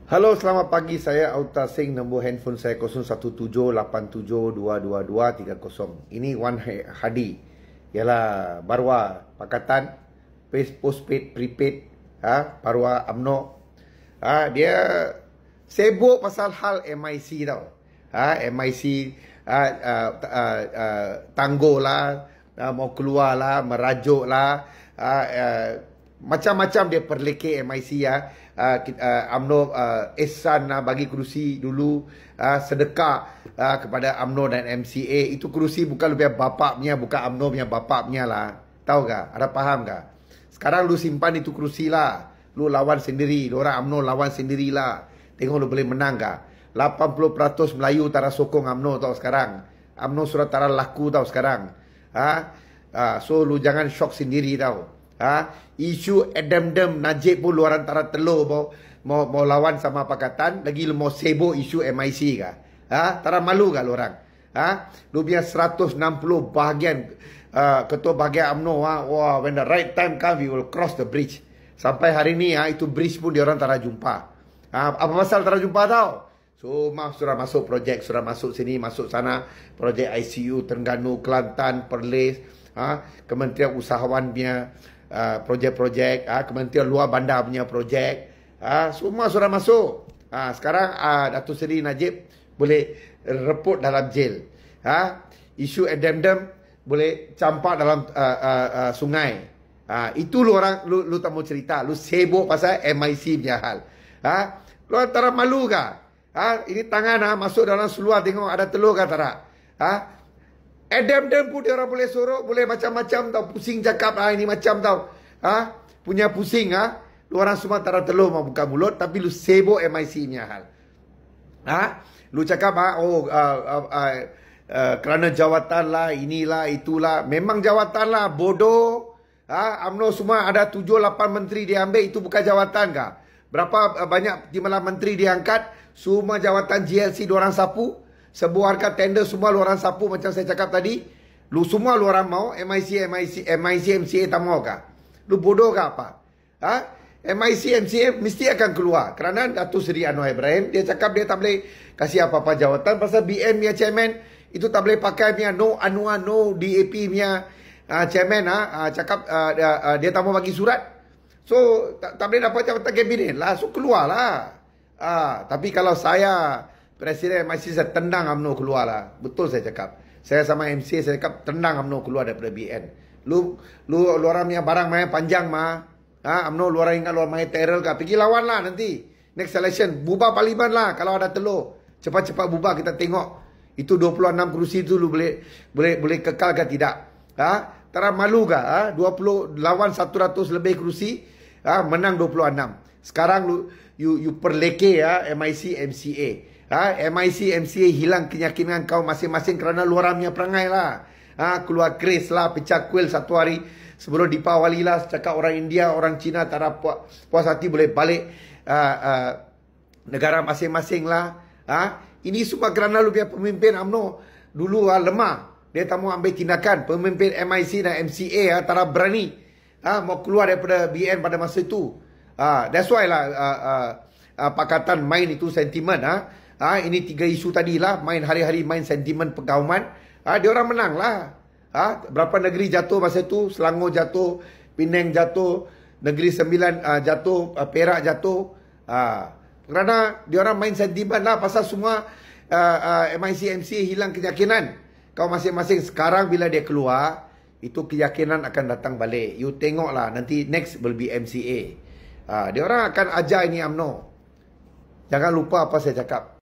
Halo, selamat pagi. Saya Auta Singh. Nombor handphone saya 0178722230. Ini Wan Hadi. Ialah Barwa Pakatan, postpaid, prepaid, Barwa UMNO. Dia sibuk pasal hal MIC tau. MIC tangguh lah, mau keluar lah, merajuk lah, macam-macam dia perlekeh MIC UMNO ihsan bagi kerusi dulu, sedekah kepada UMNO dan MCA. Itu kerusi bukan lebih bapak punya, bukan UMNO punya, bapak punya lah. Tahu tak? Ada faham tak? Sekarang lu simpan itu kerusi lah. Lu lawan sendiri, lu orang UMNO lawan sendirilah. Tengok lu boleh menang tak? 80% Melayu tara sokong UMNO tau sekarang. UMNO sudah tara laku tau sekarang. So lu jangan shock sendiri tau. Isu Adam Najib pun luaran antara telur mau lawan sama Pakatan, lagi lu mau sibuk isu MIC kah? Tara malu kah lu orang? Lu punya 160 bahagian ketua bahagian UMNO, wah, when the right time come we will cross the bridge. Sampai hari ni itu bridge pun dia orang tara jumpa. Apa pasal tara jumpa tau? Sudah masuk projek, sudah masuk sini, masuk sana, projek ICU Terengganu, Kelantan, Perlis, Kementerian Usahawan punya projek-projek, Kementerian Luar Bandar punya projek, semua sudah masuk. Sekarang Datuk Seri Najib boleh reput dalam jail. Isu Adam boleh campak dalam sungai. Itu lu orang, lu tak mau cerita, lu sibuk pasal MIC punya hal. Lu antara malu kah? Ini tangan masuk dalam seluar, tengok ada telur kah tak? Adam pun dia orang boleh sorok, boleh macam-macam tau, pusing cakap ini macam tau. Punya pusing lu orang semua tak ada telur mau buka mulut, tapi lu sibuk MIC punya hal. Lu cakap kerana jawatan lah, inilah, itulah. Memang jawatan lah, bodoh. UMNO semua ada 7-8 menteri diambil, itu bukan jawatan kah? Berapa banyak timbalan menteri diangkat? Semua jawatan GLC diorang sapu. Sebuah harga tender semua luaran sapu macam saya cakap tadi. Lu semua luaran mau MIC, MCA tak mau kah? Lu bodoh kah apa? MIC, MCA mesti akan keluar. Kerana Datuk Seri Anwar Ibrahim, dia cakap dia tak boleh kasih apa-apa jawatan. Pasal BN punya chairman, itu tak boleh pakai punya no Anwar, no DAP punya chairman. Cakap dia tak mau bagi surat. So tak boleh dapat jawatan kabinet lah. So keluar lah. Tapi kalau saya Presiden MIC, saya tendang UMNO keluar lah. Betul saya cakap. Saya sama MC saya cakap tendang UMNO keluar daripada BN. Lu orang punya barang main panjang UMNO lu orang ingat lu main terror kah? Pergi lawan lah nanti. Next election bubar parlimen lah kalau ada telur. Cepat-cepat bubar, kita tengok itu 26 kerusi tu lu boleh kekal ke tidak? Tara malu kah? 20 lawan 100 lebih kerusi, menang 26. Sekarang you perleke MIC, MCA. MIC, MCA hilang keyakinan kau masing-masing kerana luaran punya perangai lah. Keluar kris lah, pecah kuil satu hari sebelum Deepawali lah. Cakap orang India, orang Cina tak ada puas hati boleh balik negara masing-masing lah. Ini semua kerana lu punya pemimpin UMNO dulu lemah. Dia tak mau ambil tindakan. Pemimpin MIC dan MCA tak ada berani mau keluar daripada BN pada masa itu. That's why lah Pakatan main itu sentimen. Ini 3 isu tadi lah, main hari-hari main sentimen pegauman. Dia orang menang lah. Berapa negeri jatuh masa itu? Selangor jatuh, Penang jatuh, Negeri Sembilan jatuh, Perak jatuh. Kerana dia orang main sentimen lah. Pasal semua MIC, MCA hilang keyakinan. Kau masing-masing sekarang bila dia keluar, itu keyakinan akan datang balik. You tengok lah, nanti next will be MCA. Dia orang akan ajar ini UMNO. Jangan lupa apa saya cakap.